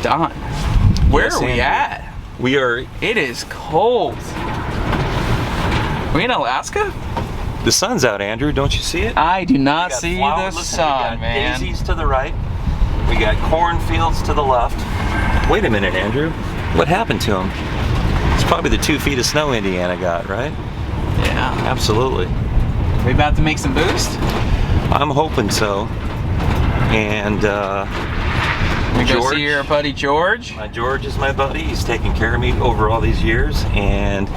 done. Where are we at? We are... It is cold. Are we in Alaska? The sun's out, Andrew. Don't you see it? I do not see the sun, man. Daisies to the right. We got cornfields to the left. Wait a minute, Andrew. What happened to him? It's probably the 2 feet of snow Indiana got, right? Yeah. Absolutely. We about to make some boost? I'm hoping so. And we go see your buddy George. George is my buddy. He's taken care of me over all these years, and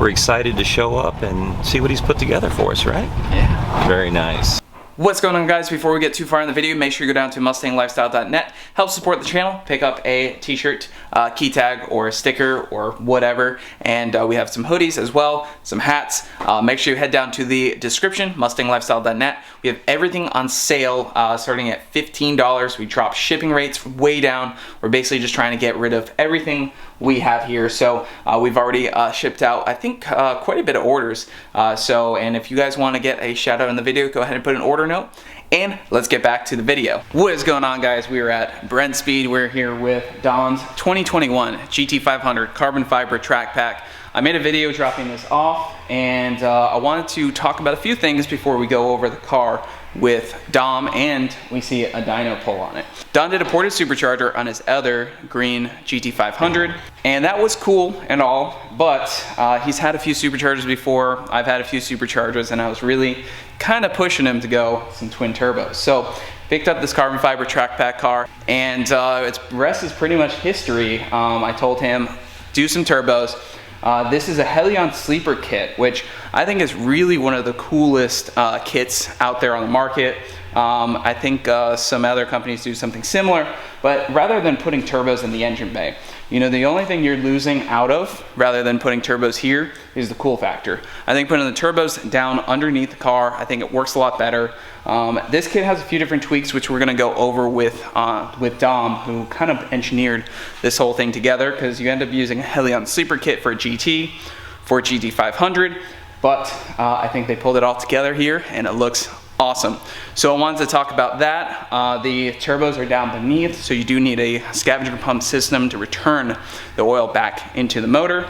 we're excited to show up and see what he's put together for us, right? Yeah. Very nice. What's going on, guys? Before we get too far in the video, make sure you go down to mustanglifestyle.net, help support the channel, pick up a t-shirt, key tag, or a sticker, or whatever, and we have some hoodies as well, some hats. Make sure you head down to the description, mustanglifestyle.net. We have everything on sale starting at $15. We drop shipping rates way down. We're basically just trying to get rid of everything we have here. So we've already shipped out, I think, quite a bit of orders. And if you guys want to get a shout out in the video, go ahead and put an order note. And let's get back to the video. What is going on, guys? We are at Brent Speed. We're here with Dom's 2021 GT500 carbon fiber track pack. I made a video dropping this off, and I wanted to talk about a few things before we go over the car with Dom, and we see a dyno pull on it. Dom did a ported supercharger on his other green GT500, and that was cool and all, but he's had a few superchargers before. I've had a few superchargers, and I was really kind of pushing him to go some twin turbos. So picked up this carbon fiber track pack car, and its rest is pretty much history. I told him, do some turbos. This is a Hellion Sleeper kit, which I think is really one of the coolest kits out there on the market. I think some other companies do something similar, but rather than putting turbos in the engine bay, you know, the only thing you're losing out of, rather than putting turbos here, is the cool factor. I think putting the turbos down underneath the car, I think it works a lot better. This kit has a few different tweaks, which we're gonna go over with Dom, who kind of engineered this whole thing together, because you end up using a Hellion Sleeper kit for a GT, for a GT500, but I think they pulled it all together here, and it looks awesome. So I wanted to talk about that. The turbos are down beneath, so you do need a scavenger pump system to return the oil back into the motor.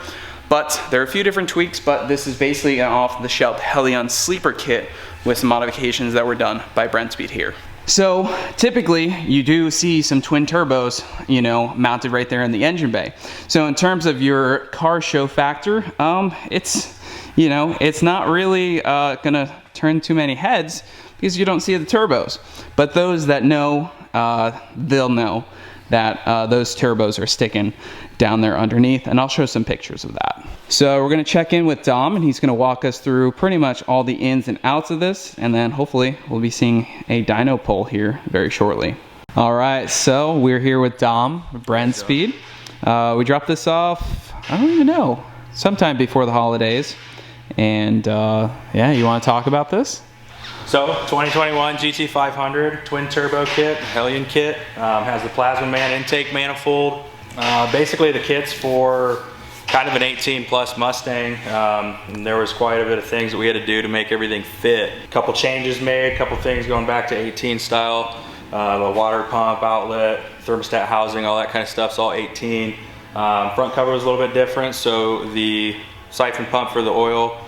But there are a few different tweaks, but this is basically an off-the-shelf Hellion Sleeper kit with some modifications that were done by Brent Speed here. So typically you do see some twin turbos, you know, mounted right there in the engine bay. So in terms of your car show factor, it's, you know, it's not really gonna turn too many heads because you don't see the turbos. But those that know, they'll know that those turbos are sticking down there underneath, and I'll show some pictures of that. So we're gonna check in with Dom, and he's gonna walk us through pretty much all the ins and outs of this, and then hopefully we'll be seeing a dyno pull here very shortly. All right, so we're here with Dom, Brent Speed. We dropped this off, I don't even know, sometime before the holidays. And yeah, you want to talk about this? So 2021 GT500 twin turbo kit, Hellion kit, has the Plasma Man intake manifold. Basically the kit's for kind of an 18 plus Mustang. And there was quite a bit of things that we had to do to make everything fit. A couple changes made, a couple things going back to 18 style. The water pump outlet, thermostat housing, all that kind of stuff's all 18. Front cover was a little bit different, so the siphon pump for the oil,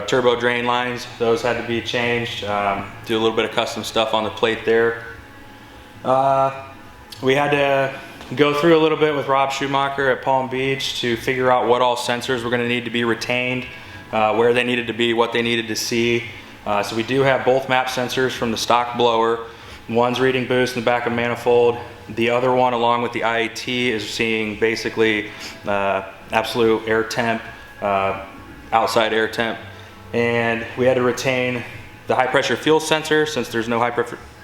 turbo drain lines, those had to be changed. Do a little bit of custom stuff on the plate there. We had to go through a little bit with Rob Schumacher at Palm Beach to figure out what all sensors were going to need to be retained, where they needed to be, what they needed to see. So we do have both map sensors from the stock blower. One's reading boost in the back of manifold. The other one, along with the IAT, is seeing basically absolute air temp, outside air temp. And we had to retain the high pressure fuel sensor since there's no high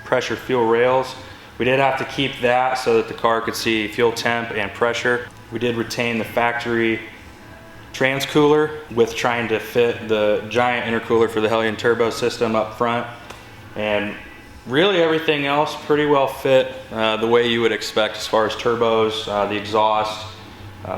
pressure fuel rails. We did have to keep that so that the car could see fuel temp and pressure. We did retain the factory trans cooler with trying to fit the giant intercooler for the Hellion turbo system up front. And really everything else pretty well fit the way you would expect as far as turbos, the exhaust,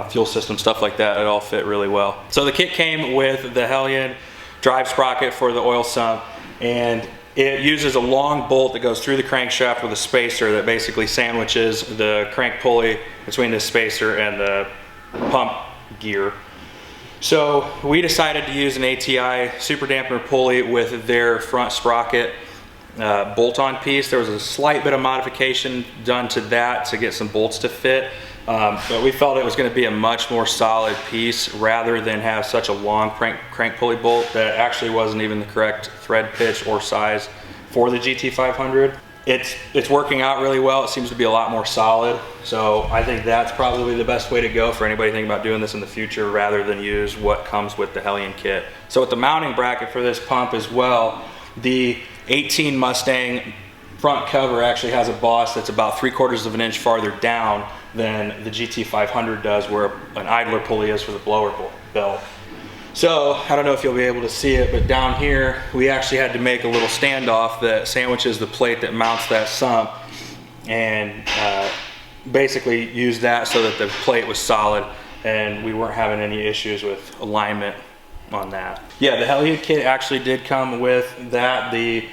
fuel system, stuff like that. It all fit really well. So the kit came with the Hellion drive sprocket for the oil sump, and It uses a long bolt that goes through the crankshaft with a spacer that basically sandwiches the crank pulley between the spacer and the pump gear. So we decided to use an ATI super dampener pulley with their front sprocket bolt-on piece. There was a slight bit of modification done to that to get some bolts to fit, but we felt it was going to be a much more solid piece rather than have such a long crank pulley bolt that actually wasn't even the correct thread pitch or size for the GT500. It's working out really well. It seems to be a lot more solid, so I think that's probably the best way to go for anybody thinking about doing this in the future rather than use what comes with the Hellion kit. So with the mounting bracket for this pump as well, the 18 Mustang front cover actually has a boss that's about 3/4 of an inch farther down than the GT500 does, where an idler pulley is for the blower belt. So I don't know if you'll be able to see it, but down here we actually had to make a little standoff that sandwiches the plate that mounts that sump, and basically use that so that the plate was solid and we weren't having any issues with alignment on that. Yeah, the Hellion kit actually did come with that. The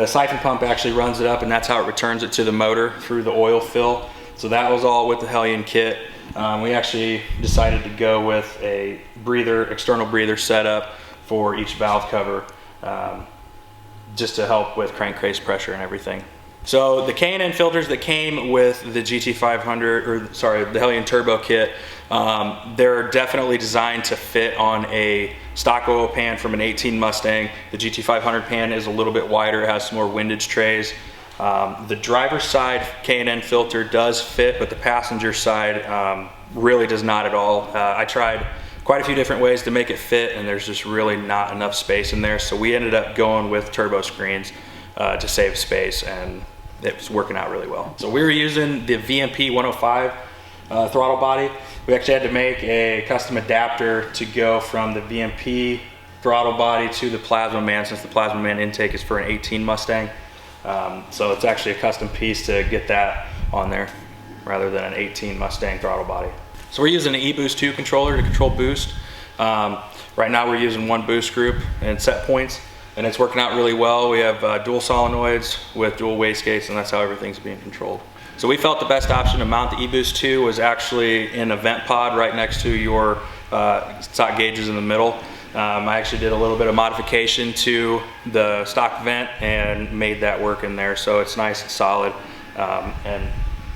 siphon pump actually runs it up, and that's how it returns it to the motor through the oil fill. So that was all with the Hellion kit. We actually decided to go with a external breather setup for each valve cover, just to help with crankcase pressure and everything. So the K&N filters that came with the GT500, or sorry, the Hellion Turbo kit, they're definitely designed to fit on a stock oil pan from an 18 Mustang. The GT500 pan is a little bit wider, it has some more windage trays. The driver's side K&N filter does fit, but the passenger side really does not at all. I tried quite a few different ways to make it fit, and there's just really not enough space in there. So we ended up going with turbo screens to save space, and it was working out really well. So we were using the VMP 105 throttle body. We actually had to make a custom adapter to go from the VMP throttle body to the Plasma Man, since the Plasma Man intake is for an 18 Mustang. So it's actually a custom piece to get that on there rather than an 18 Mustang throttle body. So we're using an eBoost 2 controller to control boost. Right now we're using one boost group and set points, and it's working out really well. We have dual solenoids with dual wastegates, and that's how everything's being controlled. So we felt the best option to mount the eBoost 2 was actually in a vent pod right next to your stock gauges in the middle. I actually did a little bit of modification to the stock vent and made that work in there, so it's nice and solid and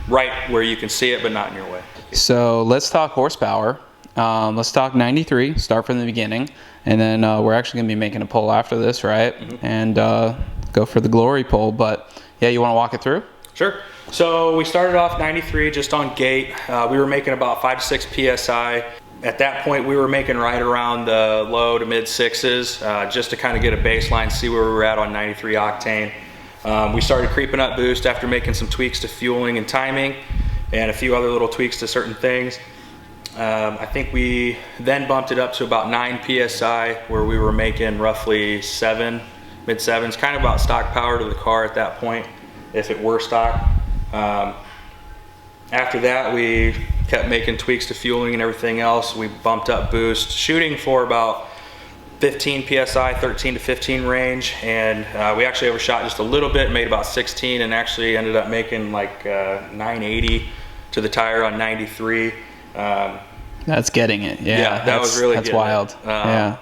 right where you can see it but not in your way. So let's talk horsepower. Let's talk 93, start from the beginning, and then we're actually going to be making a poll after this, right? Mm-hmm. And go for the glory poll. But yeah, you want to walk it through? Sure. So we started off 93 just on gate. We were making about 5 to 6 PSI. At that point, we were making right around the low to mid 6s, just to kind of get a baseline, see where we were at on 93 octane. We started creeping up boost after making some tweaks to fueling and timing, and a few other little tweaks to certain things. I think we then bumped it up to about 9 PSI, where we were making roughly 7, mid 7s, kind of about stock power to the car at that point, if it were stock. After that, we kept making tweaks to fueling and everything else. We bumped up boost, shooting for about 15 PSI, 13 to 15 range, and we actually overshot just a little bit, made about 16, and actually ended up making like 980 to the tire on 93. That's getting it. Yeah, that was really that's wild. Yeah,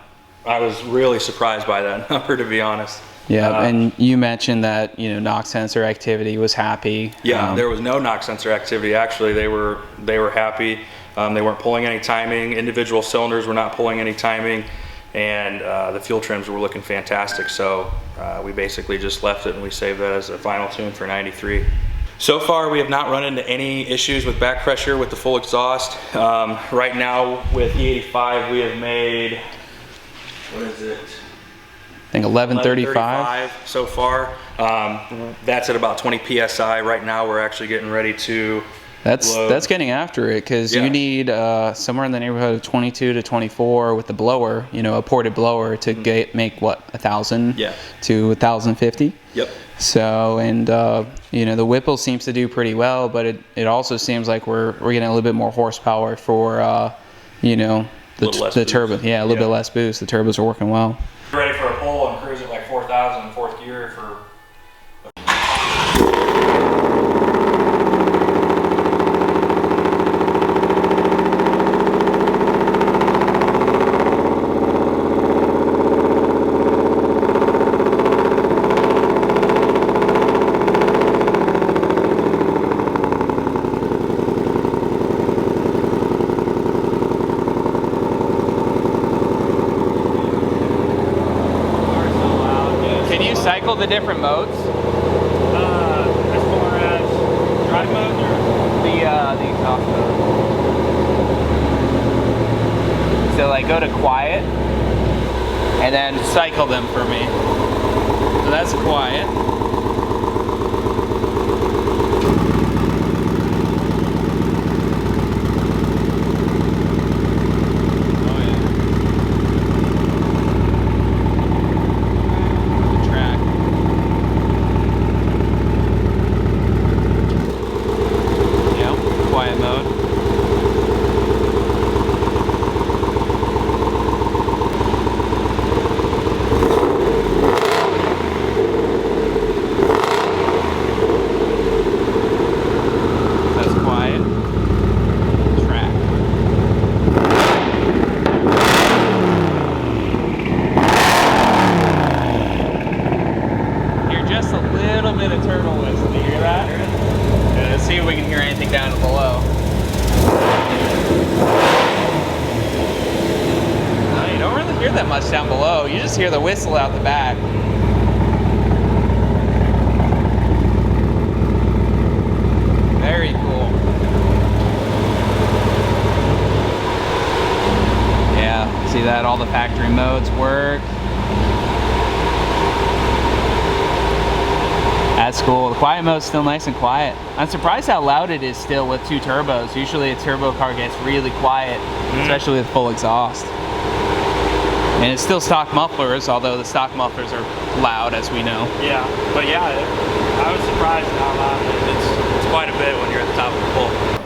I was really surprised by that number, to be honest. Yeah, and you mentioned that, you know, knock sensor activity was happy. Yeah, there was no knock sensor activity. Actually, they were happy. They weren't pulling any timing. Individual cylinders were not pulling any timing, and the fuel trims were looking fantastic. So we basically just left it, and we saved that as a final tune for 93. So far, we have not run into any issues with back pressure with the full exhaust. Right now, with E85, we have made, what is it? I think 1135 so far. That's at about 20 PSI. Right now we're actually getting ready to load. That's getting after it, because you need somewhere in the neighborhood of 22 to 24 with the blower, you know, a ported blower to make what, 1,000 to 1,050. Yep. So, and you know, the Whipple seems to do pretty well, but it also seems like we're getting a little bit more horsepower for you know, the turbo. Yeah, a little bit less boost. The turbos are working well. Ready for a pull and cruise at like 4,000 in fourth gear for cycle the different modes? As far as drive mode or The exhaust mode. So like go to quiet and then cycle them for me. So that's quiet. Down below. No, you don't really hear that much down below. You just hear the whistle out the back. Very cool. Yeah, see that? All the factory modes work. That's cool. The quiet mode's still nice and quiet. I'm surprised how loud it is still with 2 turbos. Usually a turbo car gets really quiet, especially with full exhaust. And it's still stock mufflers, although the stock mufflers are loud, as we know. yeah, but yeah, I was surprised at how loud it is. It's quite a bit when you're at the top of the pole.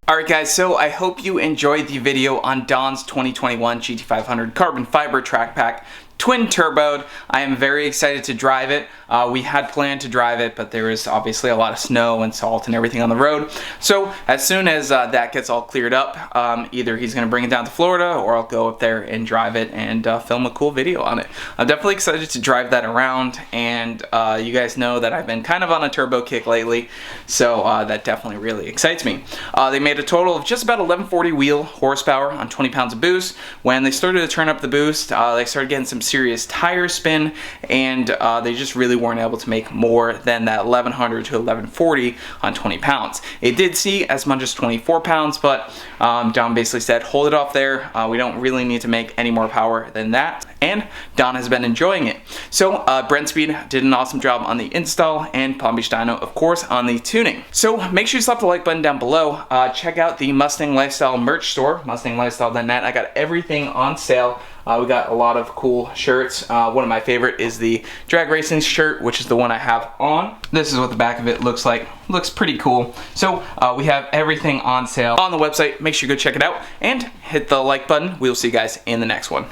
Alright guys, so I hope you enjoyed the video on Don's 2021 GT500 carbon fiber track pack, twin turboed. I am very excited to drive it. We had planned to drive it, but there is obviously a lot of snow and salt and everything on the road. So as soon as that gets all cleared up, either he's going to bring it down to Florida or I'll go up there and drive it and film a cool video on it. I'm definitely excited to drive that around, and you guys know that I've been kind of on a turbo kick lately, so that definitely really excites me. They made a total of just about 1140 wheel horsepower on 20 pounds of boost. When they started to turn up the boost, they started getting some serious tire spin, and they just really weren't able to make more than that 1100 to 1140 on 20 pounds. It did see as much as 24 pounds, but Don basically said, hold it off there. We don't really need to make any more power than that. And Don has been enjoying it. So Brent Speed did an awesome job on the install, and Palm Beach Dyno, of course, on the tuning. So make sure you slap the like button down below. Check out the Mustang Lifestyle merch store, mustanglifestyle.net. I got everything on sale. We got a lot of cool shirts. One of my favorite is the drag racing shirt, which is the one I have on. This is what the back of it looks like. Looks pretty cool. So we have everything on sale on the website. Make sure you go check it out and hit the like button. We'll see you guys in the next one.